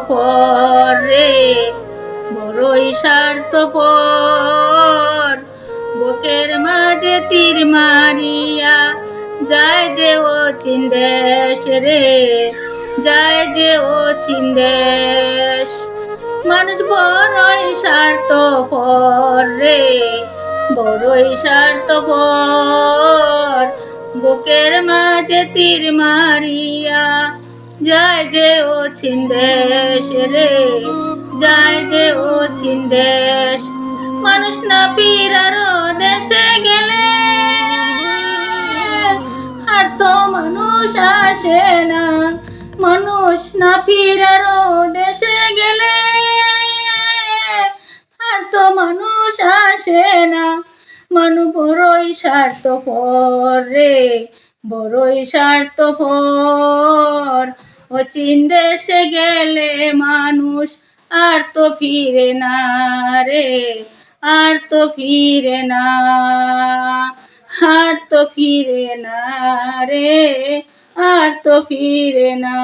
স্বার্থপর রে, বড়ই স্বার্থপর। বুকের মাঝে তীর মারিয়া যায় যে ও চিন্দেশ রে, যায় যে ও চিন্দেশ। মানুষ বড়ই স্বার্থপর রে, বড়ই স্বার্থপর। বুকের মাঝে তীর মারিয়া যায় যে ও ছিন্দেশ রে, যায় যে ও ছিন্দেশ। মানুষ না পীরারও দেশে গেলে আর তো মানুষ আসে না, মানুষ না পীরারও দেশে গেলে আর তো মানুষ আসে না। মানুষ বড়ই স্বার্থপর রে, বড়ই স্বার্থপর। ও চীন দেশে গেলে মানুষ আর তো ফিরে না রে, আর তো ফিরে না, আর তো ফিরে না রে, আর তো ফিরে না।